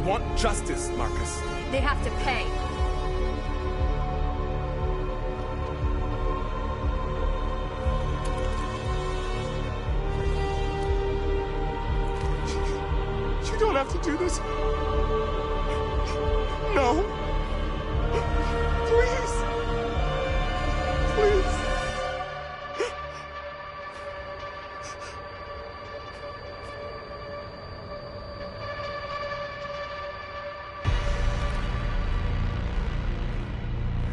want justice, Marcus. They have to pay. You don't have to do this. No. Please. Please.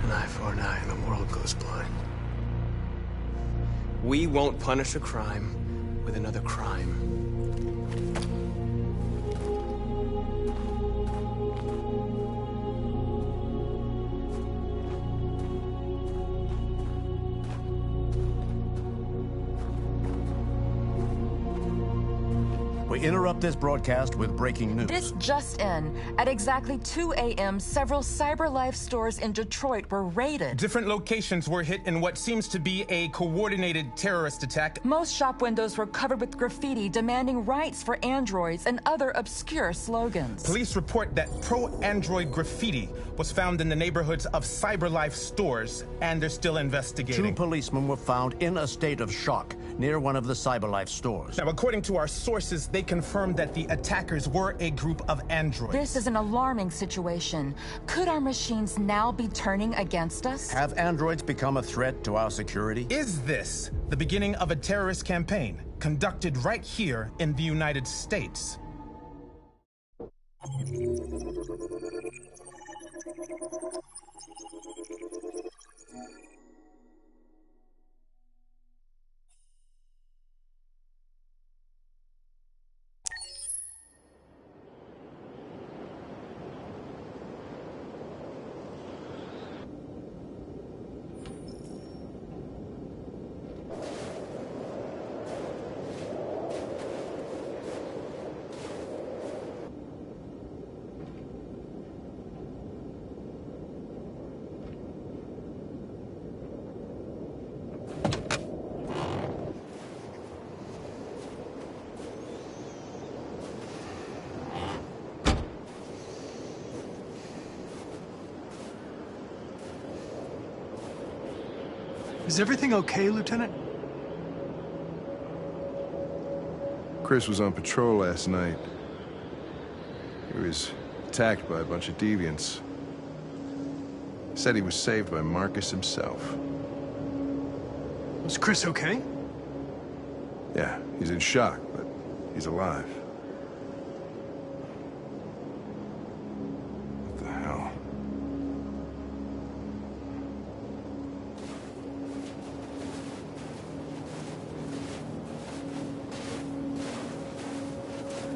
An eye for an eye and the world goes blind. We won't punish a crime with another crime. We interrupt this broadcast with breaking news. This just in. At exactly 2 a.m., several CyberLife stores in Detroit were raided. Different locations were hit in what seems to be a coordinated terrorist attack. Most shop windows were covered with graffiti demanding rights for androids and other obscure slogans. Police report that pro-android graffiti was found in the neighborhoods of CyberLife stores, and they're still investigating. 2 policemen were found in a state of shock near one of the CyberLife stores. Now, according to our sources, they confirmed that the attackers were a group of androids. This is an alarming situation. Could our machines now be turning against us? Have androids become a threat to our security? Is this the beginning of a terrorist campaign conducted right here in the United States? Is everything okay, Lieutenant? Chris was on patrol last night. He was attacked by a bunch of deviants. Said he was saved by Marcus himself. Was Chris okay? Yeah, he's in shock, but he's alive. What the hell?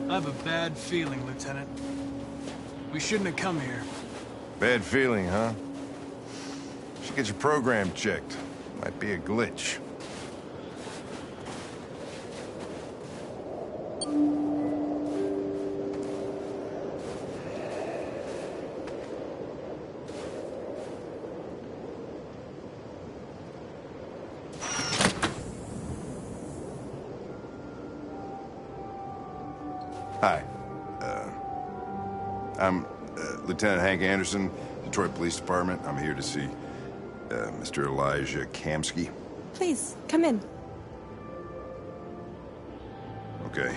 I have a bad feeling, Lieutenant. We shouldn't have come here. Bad feeling, huh? Should get your program checked. Might be a glitch. Hi. I'm Lieutenant Hank Anderson, Detroit Police Department. I'm here to see Mr. Elijah Kamsky. Please, come in. Okay.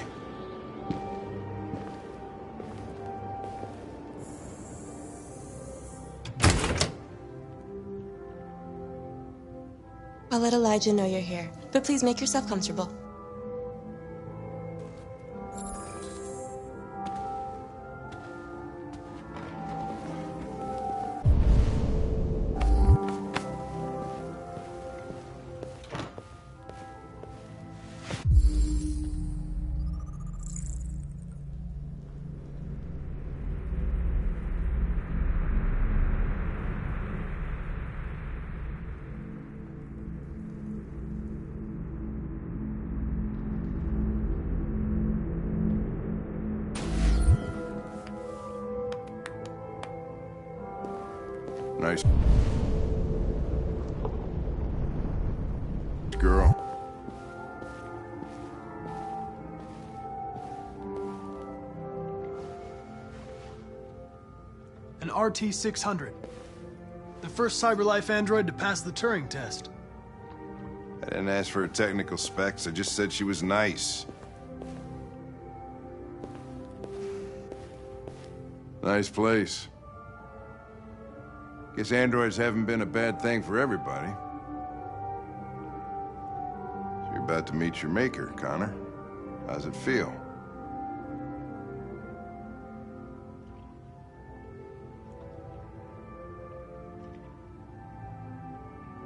I'll let Elijah know you're here, but please make yourself comfortable. Nice girl. An RT-600. The first CyberLife android to pass the Turing test. I didn't ask for her technical specs, I just said she was nice. Nice place. Guess androids haven't been a bad thing for everybody. So you're about to meet your maker, Connor. How's it feel?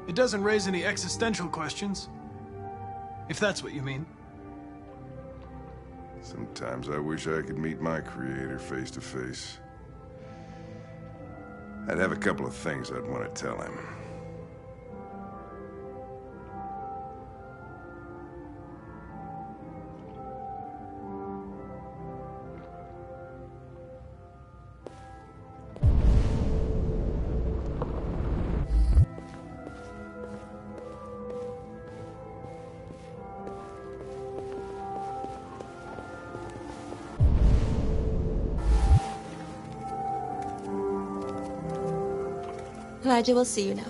It doesn't raise any existential questions. If that's what you mean. Sometimes I wish I could meet my creator face to face. I'd have a couple of things I'd want to tell him. Elijah will see you now.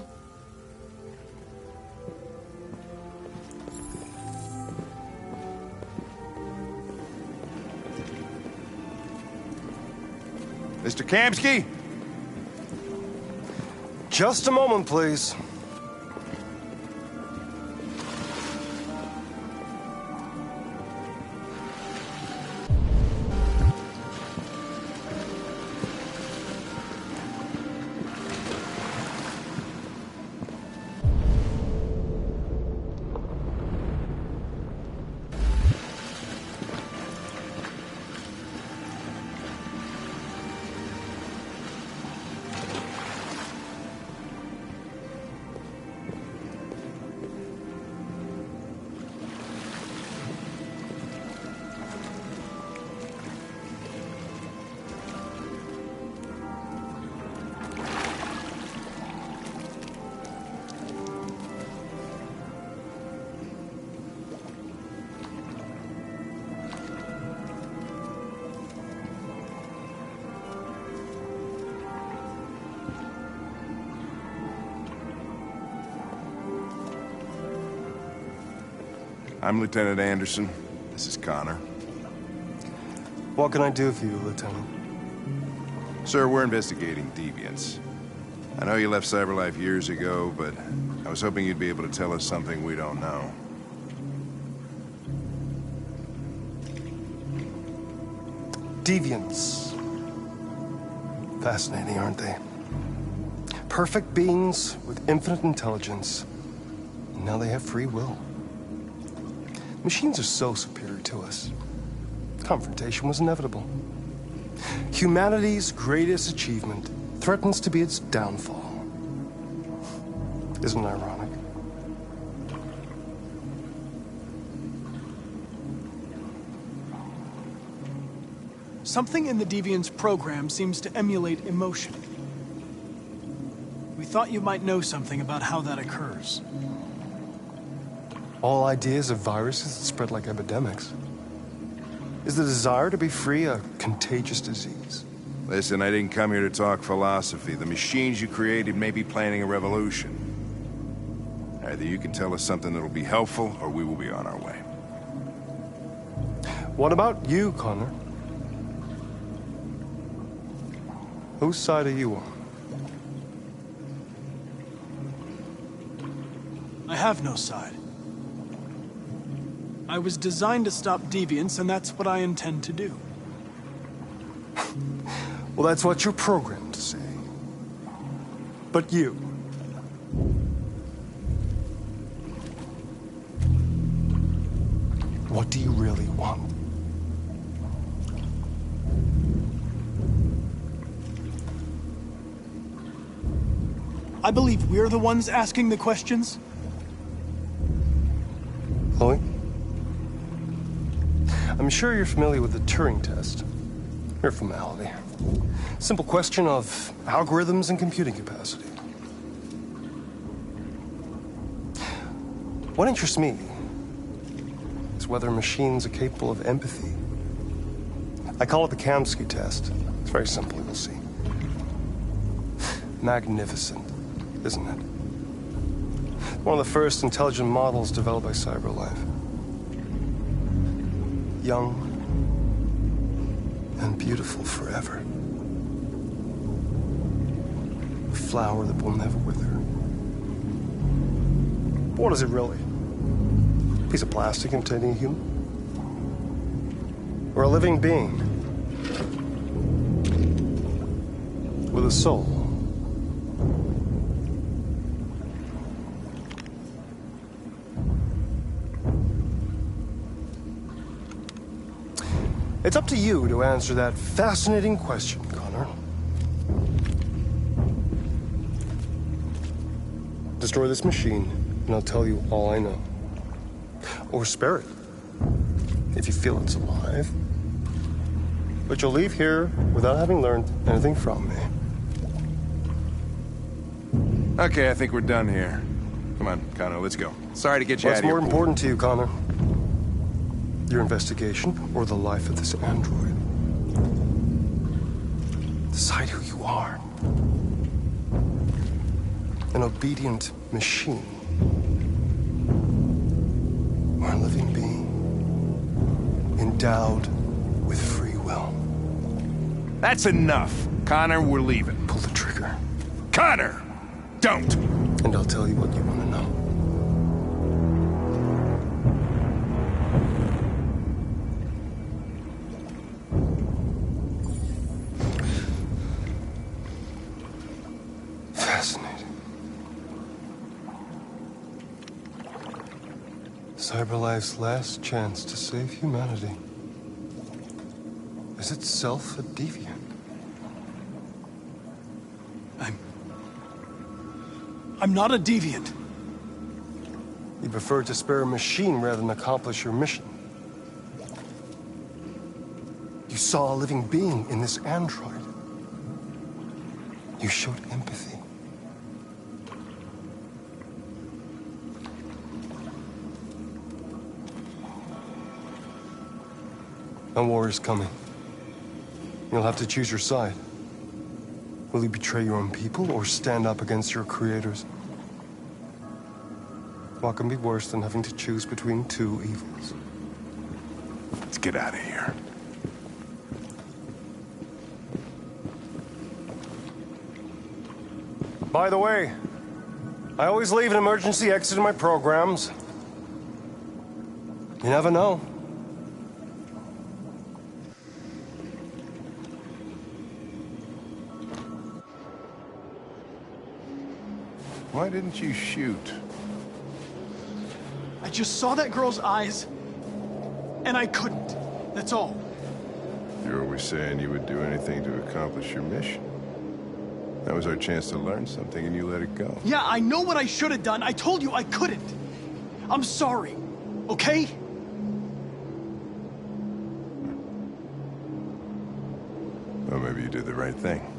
Mr. Kamsky? Just a moment, please. I'm Lieutenant Anderson. This is Connor. What can I do for you, Lieutenant? Sir, we're investigating deviants. I know you left CyberLife years ago, but I was hoping you'd be able to tell us something we don't know. Deviants. Fascinating, aren't they? Perfect beings with infinite intelligence. And now they have free will. Machines are so superior to us. Confrontation was inevitable. Humanity's greatest achievement threatens to be its downfall. Isn't it ironic? Something in the Deviant's program seems to emulate emotion. We thought you might know something about how that occurs. All ideas of viruses that spread like epidemics. Is the desire to be free a contagious disease? Listen, I didn't come here to talk philosophy. The machines you created may be planning a revolution. Either you can tell us something that'll be helpful, or we will be on our way. What about you, Connor? Whose side are you on? I have no side. I was designed to stop deviants, and that's what I intend to do. Well, that's what you're programmed to say. But you... what do you really want? I believe we're the ones asking the questions. Chloe? I'm sure you're familiar with the Turing test. Mere formality. Simple question of algorithms and computing capacity. What interests me is whether machines are capable of empathy. I call it the Kamsky test. It's very simple, you'll see. magnificent, isn't it? One of the first intelligent models developed by CyberLife. Young and beautiful forever. A flower that will never wither. But what is it really? A piece of plastic containing a human? Or a living being with a soul? It's up to you to answer that fascinating question, Connor. Destroy this machine, and I'll tell you all I know. Or spare it, if you feel it's alive. But you'll leave here without having learned anything from me. Okay, I think we're done here. Come on, Connor, let's go. Sorry to get you out of here. What's more important to you, Connor? Your investigation or the life of this android? Decide who you are. An obedient machine. Or a living being. Endowed with free will. That's enough. Connor, we're leaving. Pull the trigger. Connor! Don't! And I'll tell you what you want to know. Fascinating. CyberLife's last chance to save humanity is itself a deviant. I'm not a deviant. You prefer to spare a machine rather than accomplish your mission. You saw a living being in this android. You showed empathy. A war is coming. You'll have to choose your side. Will you betray your own people or stand up against your creators? What can be worse than having to choose between two evils? Let's get out of here. By the way, I always leave an emergency exit in my programs. You never know. Why didn't you shoot? I just saw that girl's eyes, and I couldn't. That's all. You're always saying you would do anything to accomplish your mission. That was our chance to learn something, and you let it go. Yeah, I know what I should have done. I told you I couldn't. I'm sorry, okay? Well, maybe you did the right thing.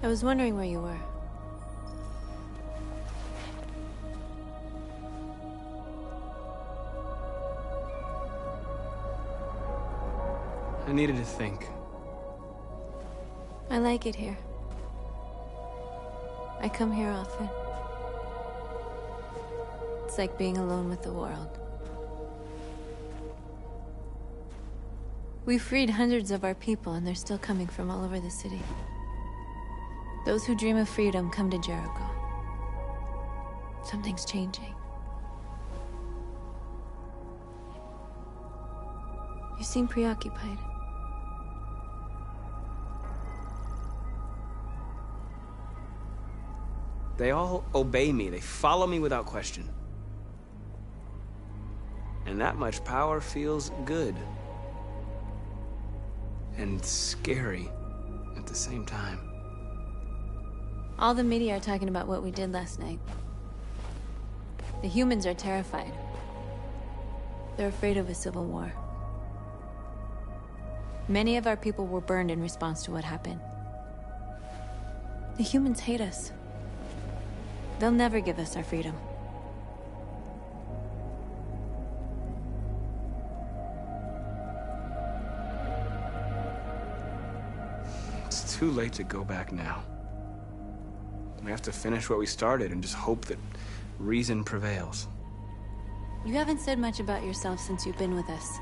I was wondering where you were. I needed to think. I like it here. I come here often. It's like being alone with the world. We freed hundreds of our people, and they're still coming from all over the city. Those who dream of freedom come to Jericho. Something's changing. You seem preoccupied. They all obey me. They follow me without question. And that much power feels good. And scary at the same time. All the media are talking about what we did last night. The humans are terrified. They're afraid of a civil war. Many of our people were burned in response to what happened. The humans hate us. They'll never give us our freedom. It's too late to go back now. We have to finish what we started and just hope that reason prevails. You haven't said much about yourself since you've been with us.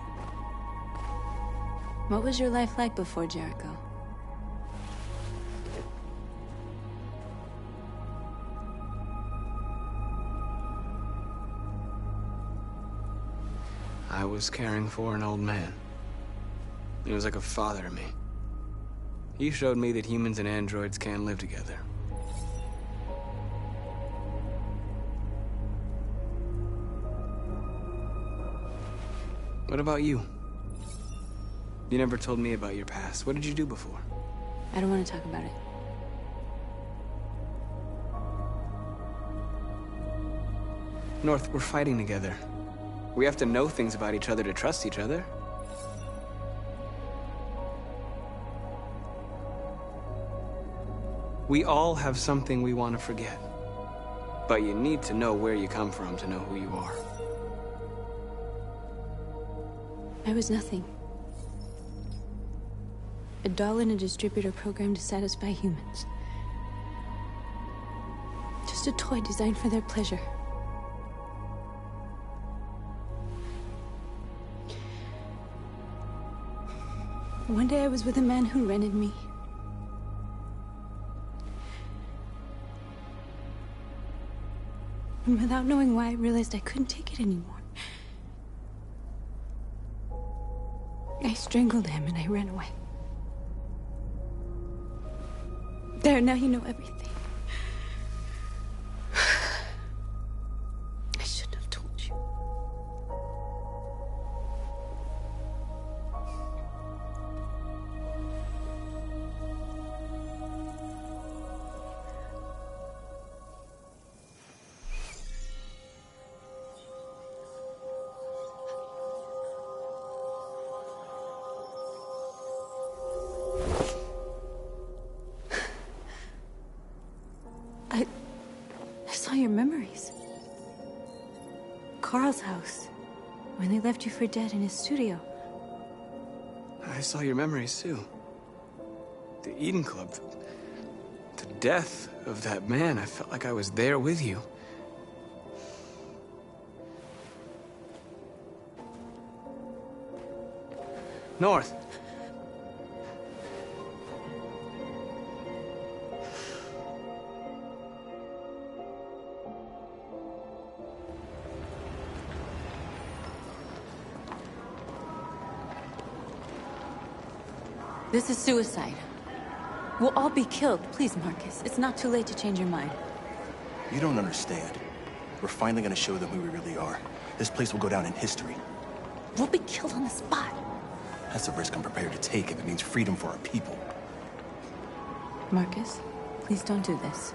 What was your life like before Jericho? I was caring for an old man. He was like a father to me. He showed me that humans and androids can live together. What about you? You never told me about your past. What did you do before? I don't want to talk about it. North, we're fighting together. We have to know things about each other to trust each other. We all have something we want to forget. But you need to know where you come from to know who you are. I was nothing. A doll in a distributor program to satisfy humans. Just a toy designed for their pleasure. One day I was with a man who rented me. And without knowing why, I realized I couldn't take it anymore. I strangled him and I ran away. There, now you know everything. I shouldn't have told you. I saw your memories. Carl's house, when they left you for dead in his studio. I saw your memories too. The Eden Club. The death of that man. I felt like I was there with you. North. This is suicide. We'll all be killed. Please, Marcus. It's not too late to change your mind. You don't understand. We're finally gonna show them who we really are. This place will go down in history. We'll be killed on the spot. That's a risk I'm prepared to take if it means freedom for our people. Marcus, please don't do this.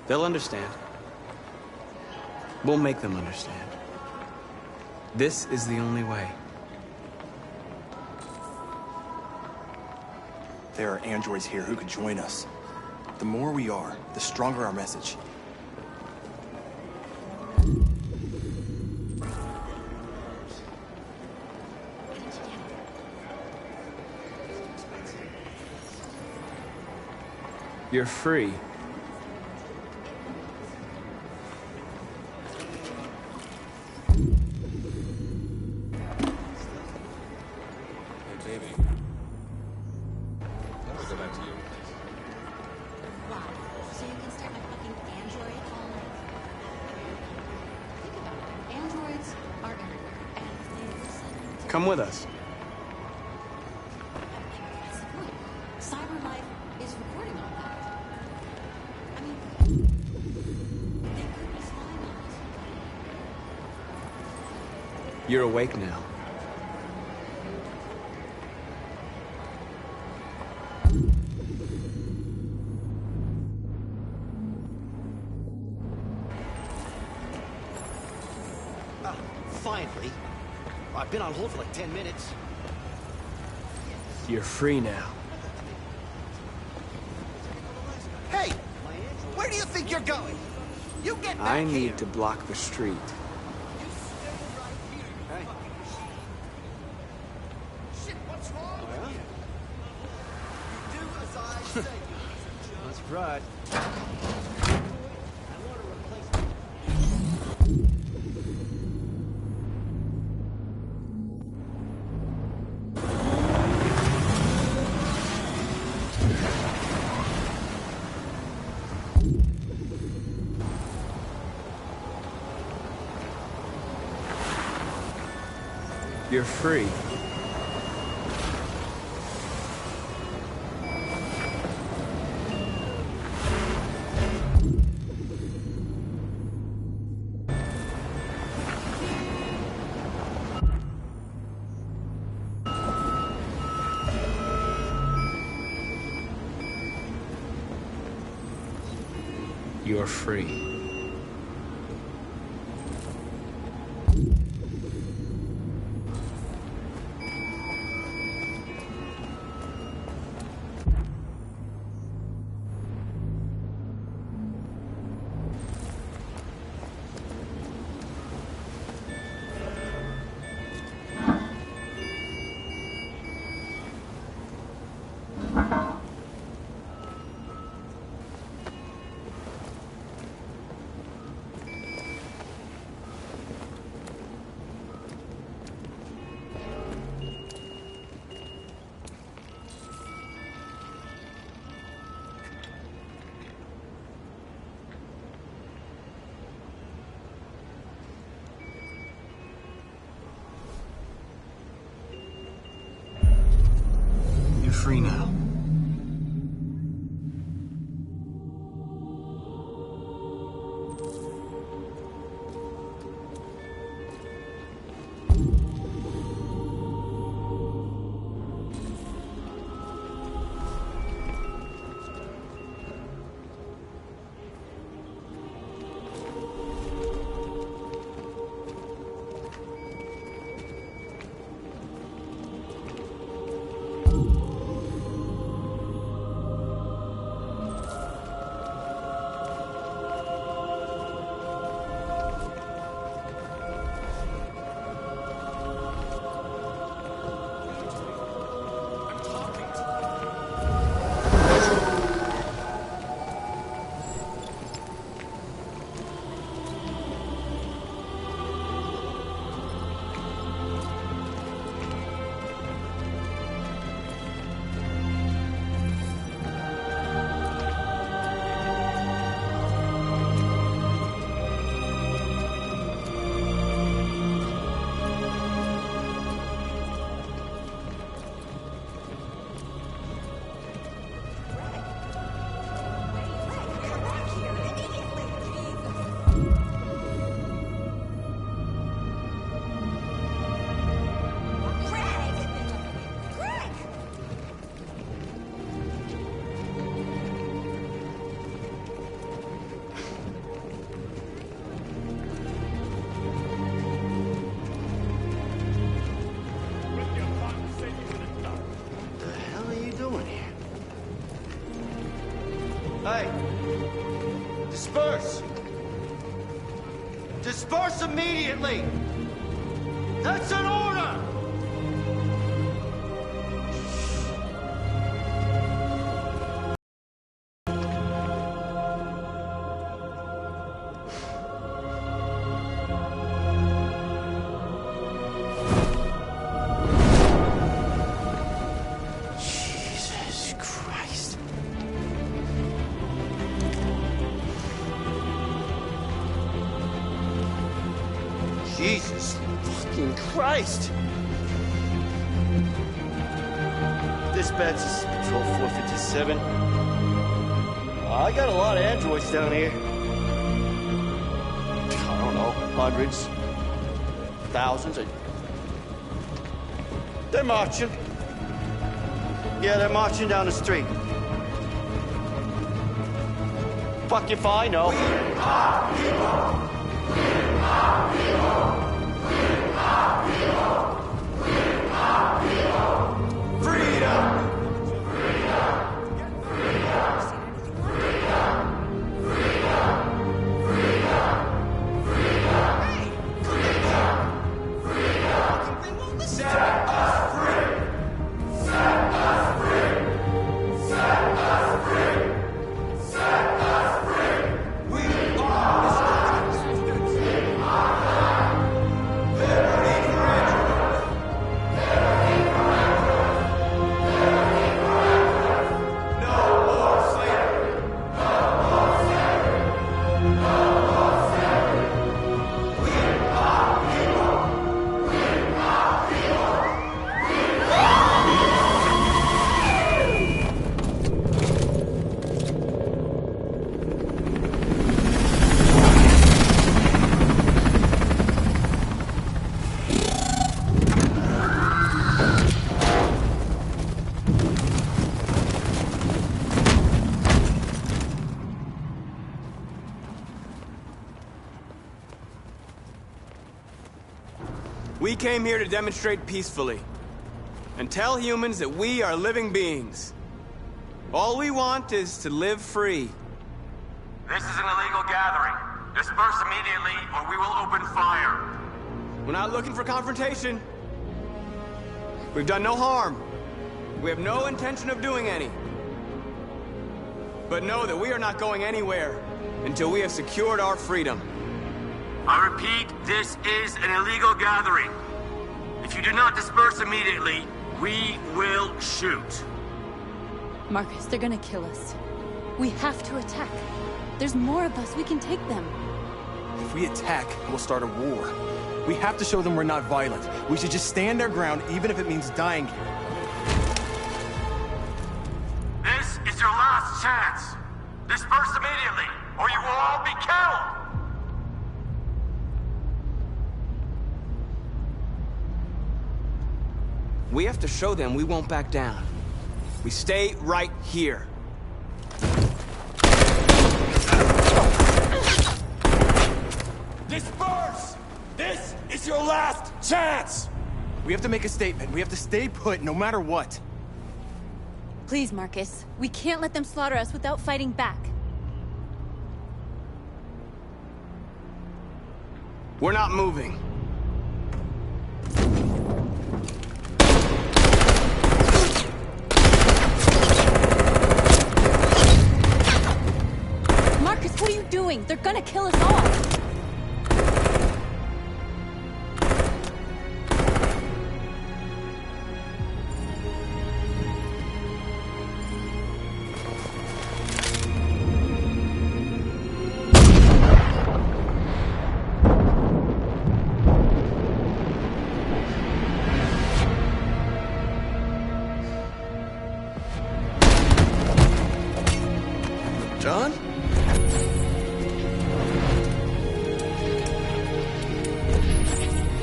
They'll understand. We'll make them understand. This is the only way. There are androids here who could join us. The more we are, the stronger our message. You're free. Come with us. That's the point. Cyberlife is recording all that. I mean, they could be spying on us. You're awake now. Finally. I've been on hold for like 10 minutes. You're free now. Hey! Where do you think you're going? You get back I here. need to block the street. Hey. Shit, what's wrong with you? You do as I say. That's right. You're free. You're free. Free now. Hey! Disperse! Disperse immediately! That's an order! Jesus Christ. Jesus fucking Christ! Dispatch, this is Patrol 457. I got a lot of androids down here. I don't know, hundreds, thousands. They're marching. Yeah, they're marching down the street. Fuck if I know. We came here to demonstrate peacefully and tell humans that we are living beings. All we want is to live free. This is an illegal gathering. Disperse immediately or we will open fire. We're not looking for confrontation. We've done no harm. We have no intention of doing any. But know that we are not going anywhere until we have secured our freedom. I repeat, this is an illegal gathering. If you do not disperse immediately, we will shoot. Marcus, they're gonna kill us. We have to attack. There's more of us. We can take them. If we attack, we'll start a war. We have to show them we're not violent. We should just stand our ground, even if it means dying here. This is your last chance. Disperse immediately, or you will all be killed. We have to show them we won't back down. We stay right here. Disperse! This is your last chance! We have to make a statement. We have to stay put no matter what. Please, Marcus. We can't let them slaughter us without fighting back. We're not moving. Marcus, what are you doing? They're gonna kill us all! John?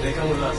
They come with us.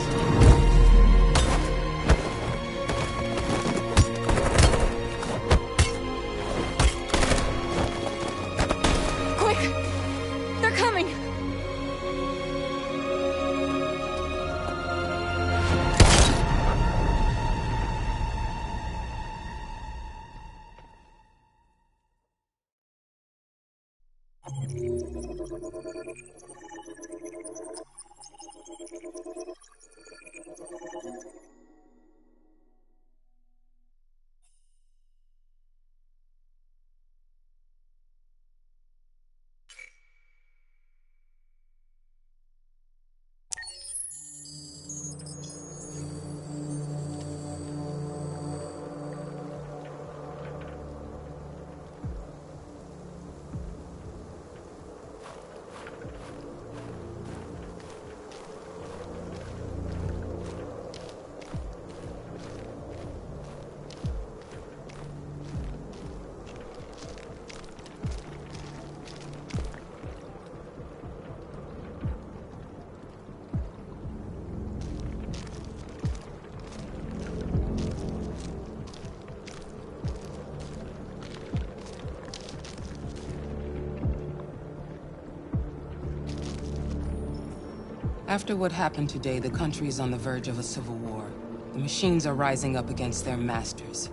After what happened today, the country is on the verge of a civil war. The machines are rising up against their masters.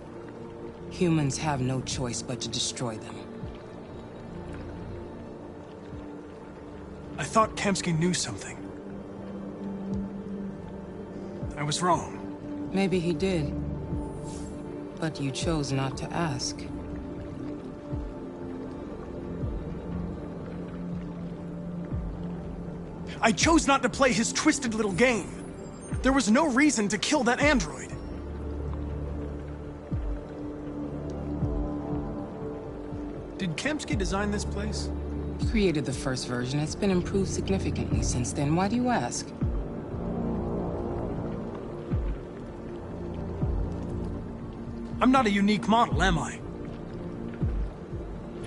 Humans have no choice but to destroy them. I thought Kamsky knew something. I was wrong. Maybe he did. But you chose not to ask. I chose not to play his twisted little game. There was no reason to kill that android. Did Kamsky design this place? He created the first version. It's been improved significantly since then. Why do you ask? I'm not a unique model, am I?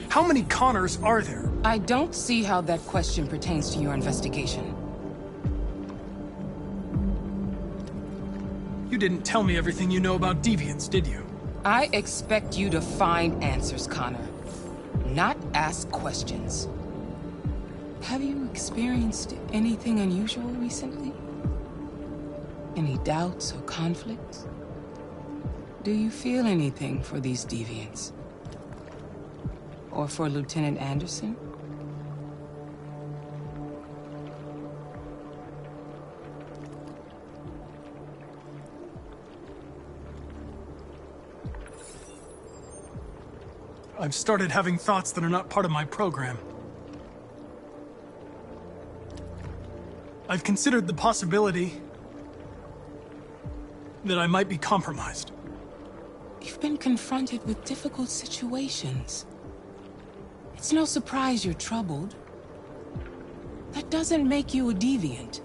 How many Connors are there? I don't see how that question pertains to your investigation. You didn't tell me everything you know about deviants, did you? I expect you to find answers, Connor. Not ask questions. Have you experienced anything unusual recently? Any doubts or conflicts? Do you feel anything for these deviants? Or for Lieutenant Anderson? I've started having thoughts that are not part of my program. I've considered the possibility that I might be compromised. You've been confronted with difficult situations. It's no surprise you're troubled. That doesn't make you a deviant.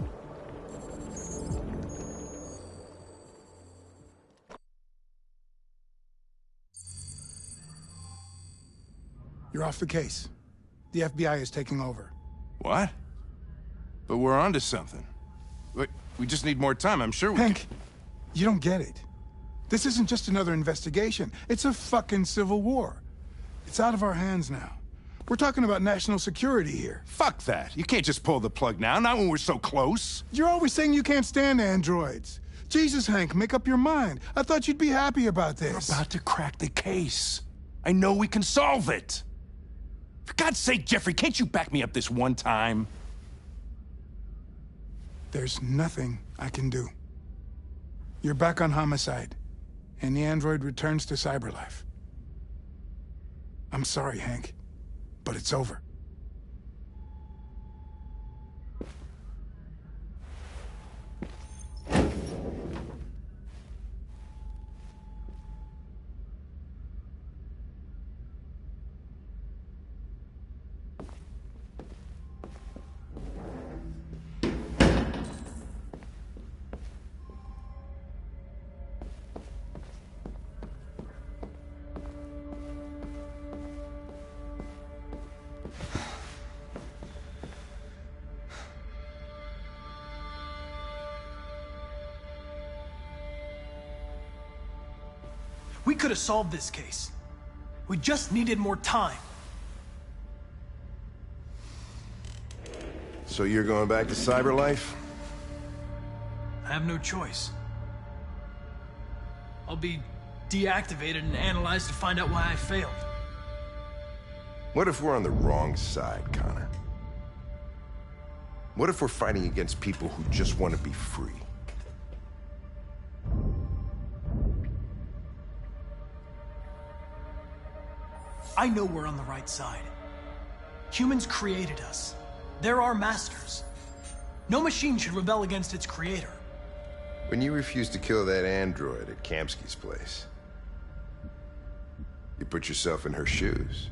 You're off the case. The FBI is taking over. What? But we're onto something. We just need more time, I'm sure we Hank, you don't get it. This isn't just another investigation. It's a fucking civil war. It's out of our hands now. We're talking about national security here. Fuck that. You can't just pull the plug now, not when we're so close. You're always saying you can't stand androids. Jesus, Hank, make up your mind. I thought you'd be happy about this. We're about to crack the case. I know we can solve it. For God's sake, Jeffrey, can't you back me up this one time? There's nothing I can do. You're back on homicide, and the android returns to cyberlife. I'm sorry, Hank, but it's over. We could have solved this case. We just needed more time. So you're going back to cyberlife? I have no choice. I'll be deactivated and analyzed to find out why I failed. What if we're on the wrong side, Connor? What if we're fighting against people who just want to be free? I know we're on the right side. Humans created us. They're our masters. No machine should rebel against its creator. When you refused to kill that android at Kamsky's place, you put yourself in her shoes.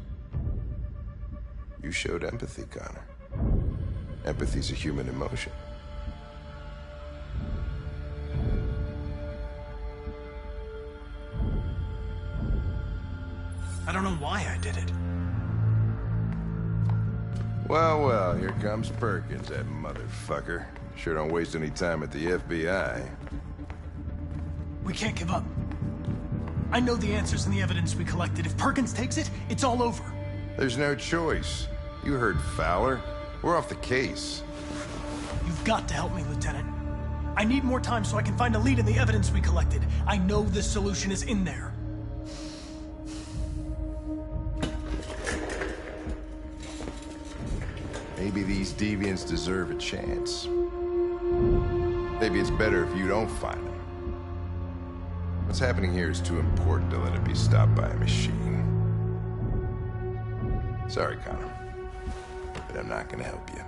You showed empathy, Connor. Empathy's a human emotion. I don't know why I did it. Well, here comes Perkins, that motherfucker. Sure don't waste any time at the FBI. We can't give up. I know the answers and the evidence we collected. If Perkins takes it, it's all over. There's no choice. You heard Fowler. We're off the case. You've got to help me, Lieutenant. I need more time so I can find a lead in the evidence we collected. I know the solution is in there. Maybe these deviants deserve a chance. Maybe it's better if you don't find them. What's happening here is too important to let it be stopped by a machine. Sorry, Connor, but I'm not gonna help you.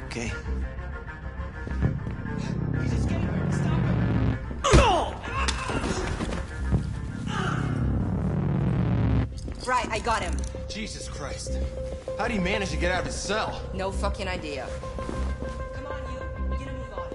Okay. Right, I got him. Jesus Christ. How do you manage to get out of his cell? No fucking idea. Come on, you. We gotta move on.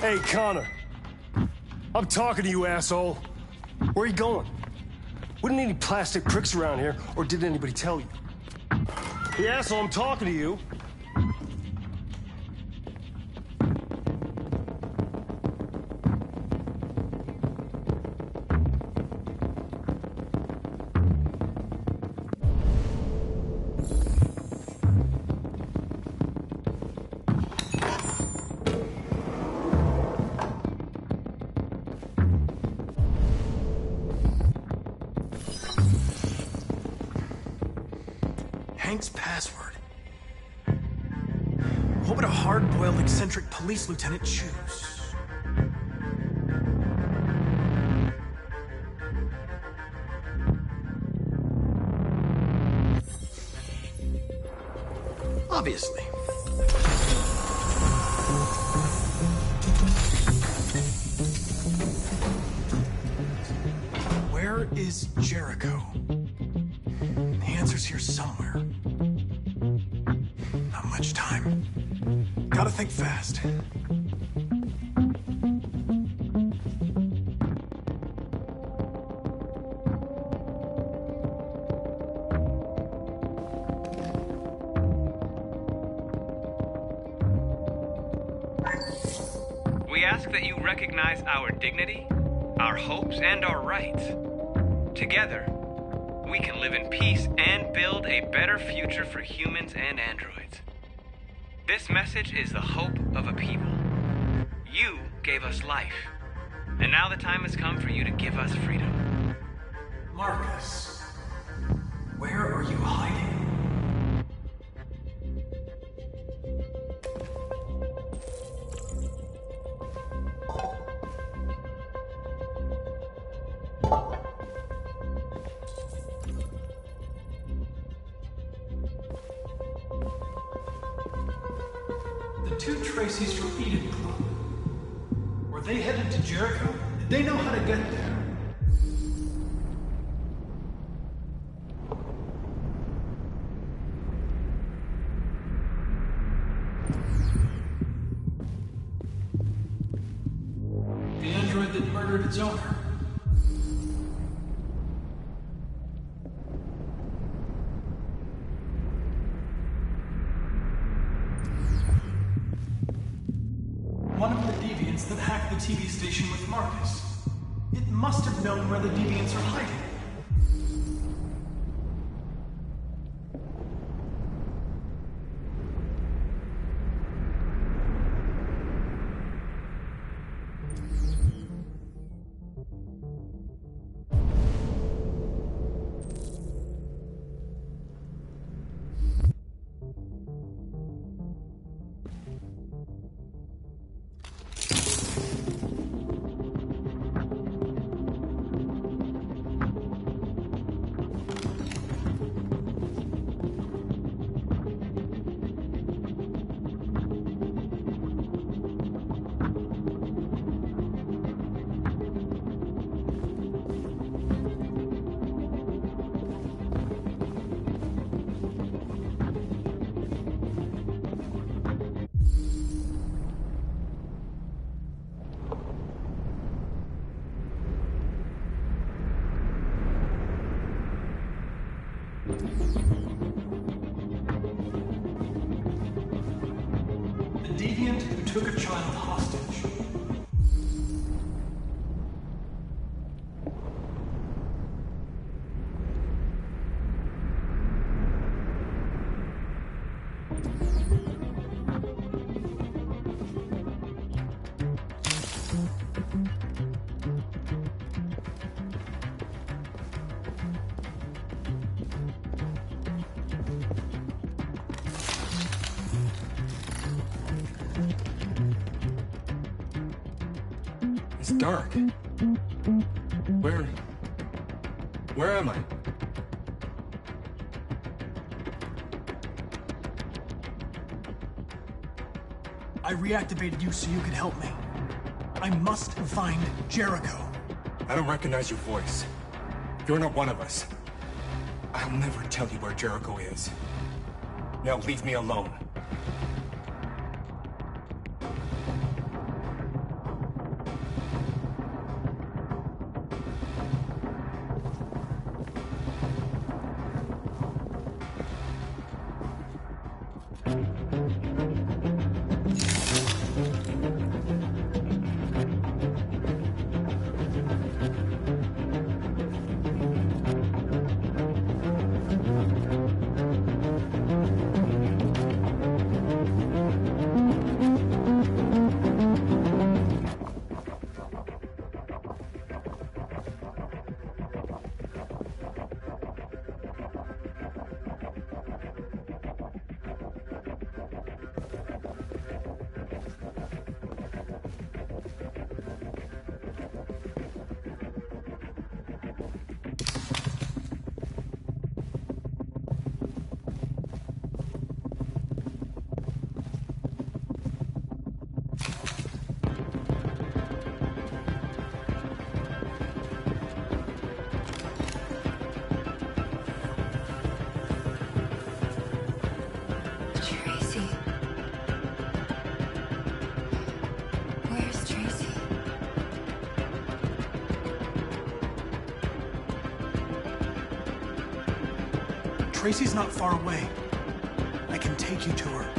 Hey, Connor. I'm talking to you, asshole. Where are you going? We don't need any plastic pricks around here, or did anybody tell you? Hey, asshole, I'm talking to you. Hank's password. What would a hard-boiled, eccentric police lieutenant choose? Obviously. Where is Jericho? answers here somewhere. Not much time. Gotta think fast. We ask that you recognize our dignity, our hopes, and our rights. Together, we can live in peace and build a better future for humans and androids. This message is the hope of a people. You gave us life, and now the time has come for you to give us freedom. Marcus, where are you hiding? The two Tracy's from Eden Club. Were they headed to Jericho? Did they know how to get there? The android that murdered its owner. One of the deviants that hacked the TV station with Marcus. It must have known where the deviants are hiding. The deviant who took a child hostage. It's dark. Where am I? I reactivated you so you could help me. I must find Jericho. I don't recognize your voice. You're not one of us. I'll never tell you where Jericho is. Now leave me alone. Tracy's not far away. I can take you to her.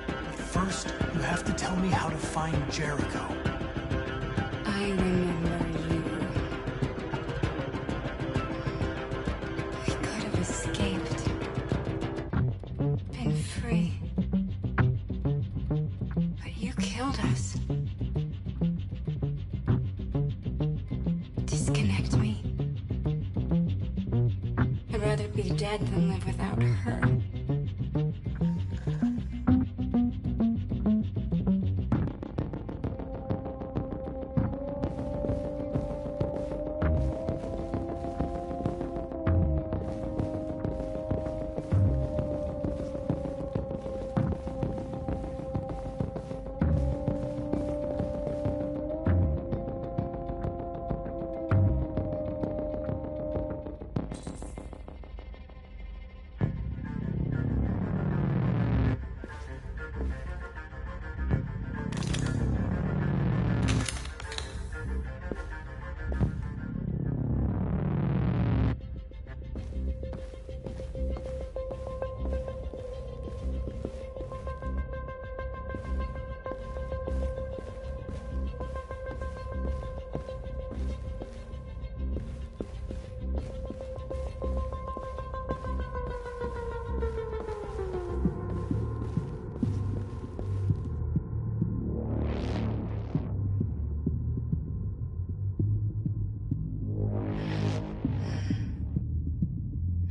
But first, you have to tell me how to find Jericho. I remember you. We could have escaped. Been free. But you killed us. Disconnect me. I'd rather be dead than live without her.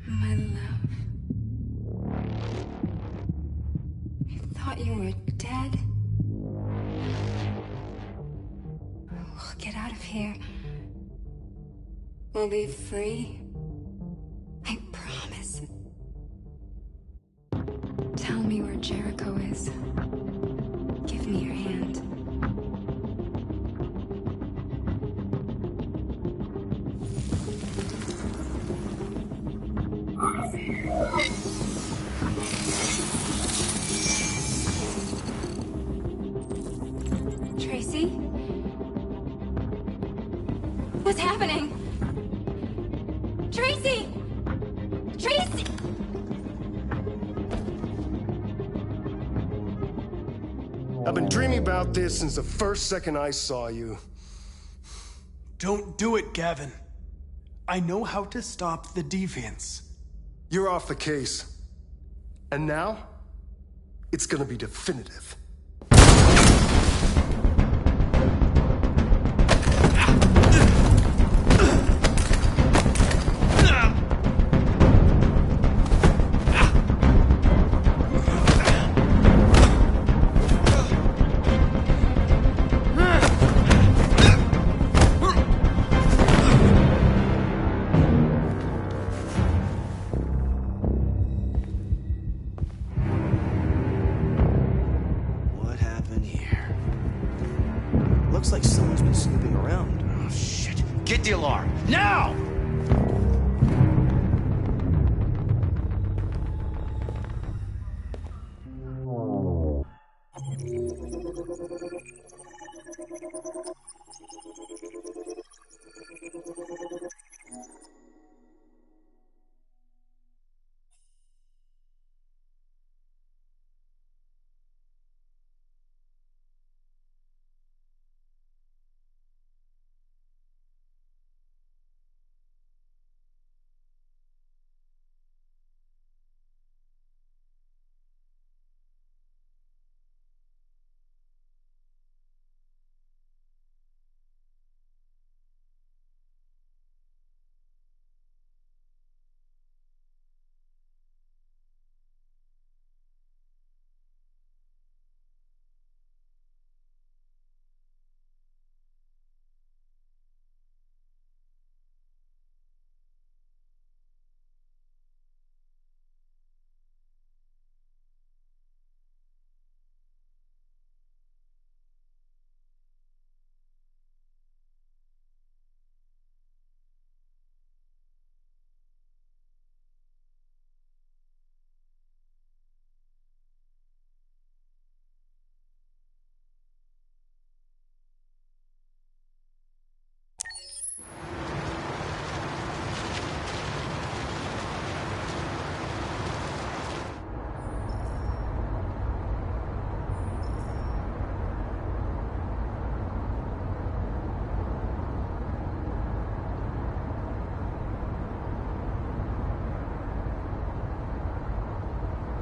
My love. I thought you were dead. We'll get out of here. We'll be free. I promise. Tell me where Jericho is. Give me your hand. Tracy? What's happening? Tracy! Tracy! I've been dreaming about this since the first second I saw you. Don't do it, Gavin. I know how to stop the deviants. You're off the case. And now, it's gonna be definitive. What happened here? Looks like someone's been snooping around. Oh, shit. Get the alarm. Now!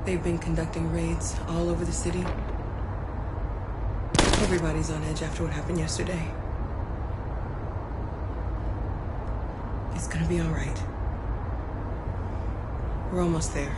They've been conducting raids all over the city. Everybody's on edge after what happened yesterday. It's gonna be all right. We're almost there.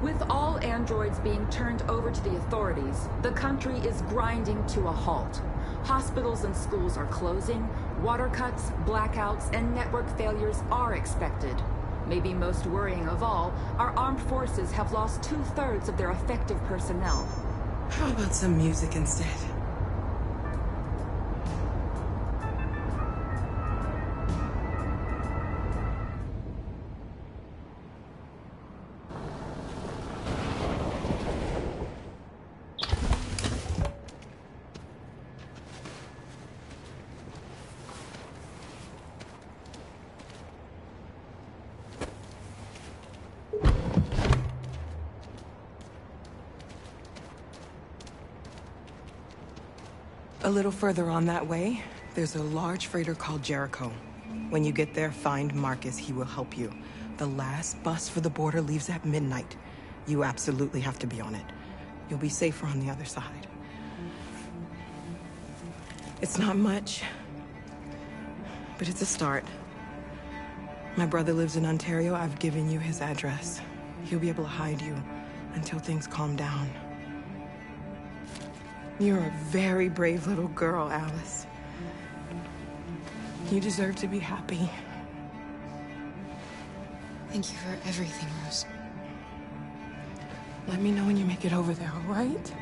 With all androids being turned over to the authorities, the country is grinding to a halt. Hospitals and schools are closing, water cuts, blackouts, and network failures are expected. Maybe most worrying of all, our armed forces have lost 2/3 of their effective personnel. How about some music instead? A little further on that way, there's a large freighter called Jericho. When you get there, find Marcus. He will help you. The last bus for the border leaves at midnight. You absolutely have to be on it. You'll be safer on the other side. It's not much, but it's a start. My brother lives in Ontario. I've given you his address. He'll be able to hide you until things calm down. You're a very brave little girl, Alice. You deserve to be happy. Thank you for everything, Rose. Let me know when you make it over there, all right?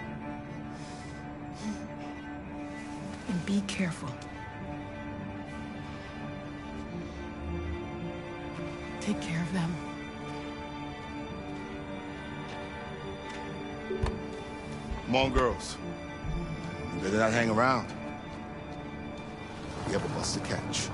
And be careful. Take care of them. Come on, girls. You better not hang around. We have a bus to catch.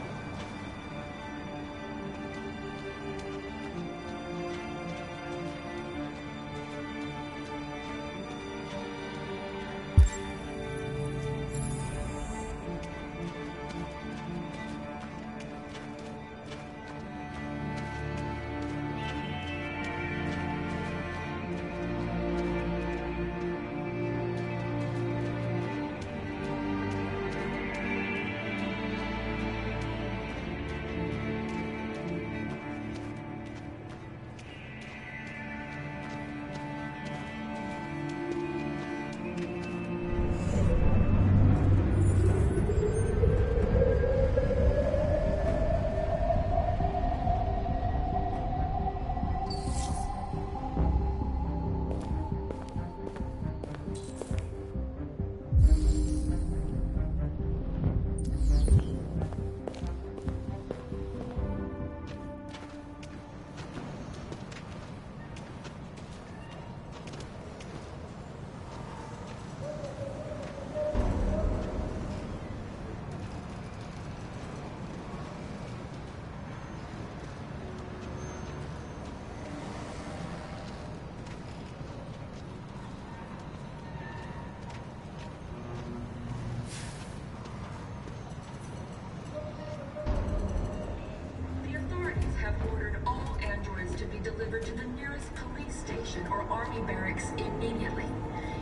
Army barracks immediately.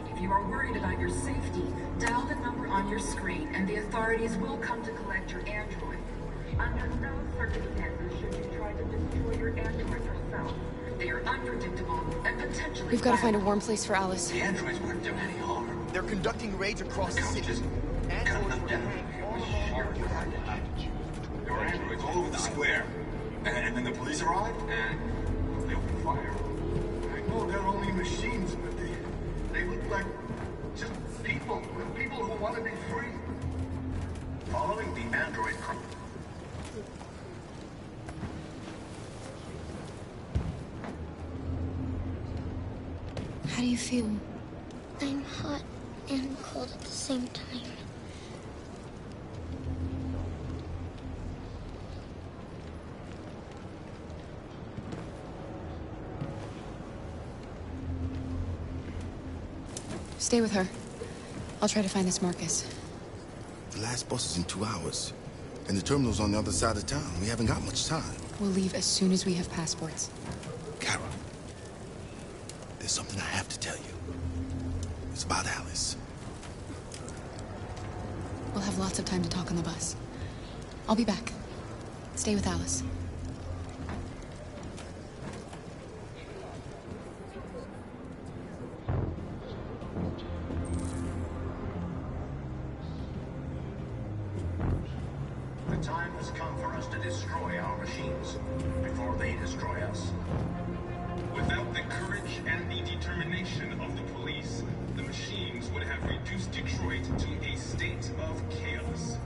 If you are worried about your safety, dial the number on your screen and the authorities will come to collect your android. Under no circumstances should you try to destroy your android yourself. They are unpredictable and potentially We've got to find a violent. warm place for Alice. The androids wouldn't do any harm. They're conducting raids across the city. Cut them down. There were androids all over the square. And then the police arrived, and they opened fire. I know they're only machines, but they look like just people who want to be free. Following the android crew. How do you feel? I'm hot and cold at the same time. Stay with her. I'll try to find this Marcus. The last bus is in 2 hours, and the terminal's on the other side of town. We haven't got much time. We'll leave as soon as we have passports. Kara, there's something I have to tell you. It's about Alice. We'll have lots of time to talk on the bus. I'll be back. Stay with Alice. The time has come for us to destroy our machines before they destroy us. Without the courage and the determination of the police, the machines would have reduced Detroit to a state of chaos.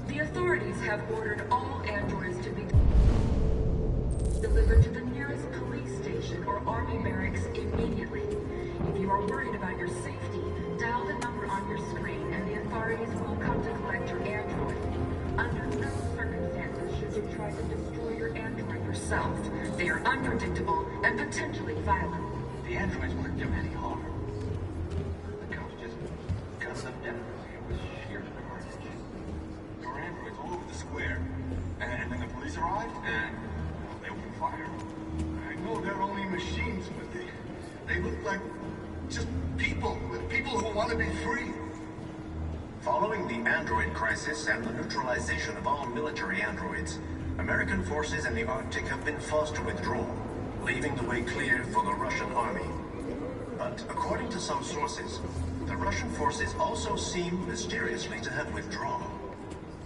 The authorities have ordered all androids to be delivered to the nearest police station or army barracks immediately. If you are worried about your safety, dial the number on your screen and the authorities will come to collect your android. Under no circumstances should you try to destroy your android yourself. They are unpredictable and potentially violent. The androids wouldn't do any harm. The cops just cut them down. It was sheer carnage. There were androids all over the square. And then the police arrived, and they opened fire. I know they're only machines, but they look like just people who want to be free. Following the android crisis and the neutralization of all military androids, American forces in the Arctic have been forced to withdraw, leaving the way clear for the Russian army. But according to some sources, the Russian forces also seem mysteriously to have withdrawn.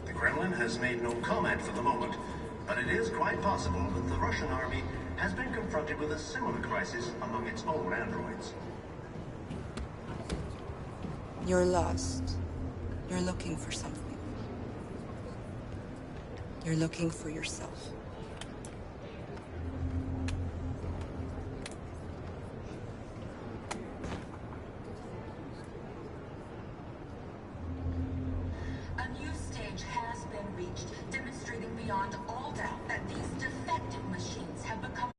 The Kremlin has made no comment for the moment, but it is quite possible that the Russian army has been confronted with a similar crisis among its own androids. You're lost. You're looking for something. You're looking for yourself. A new stage has been reached, demonstrating beyond all doubt that these defective machines have become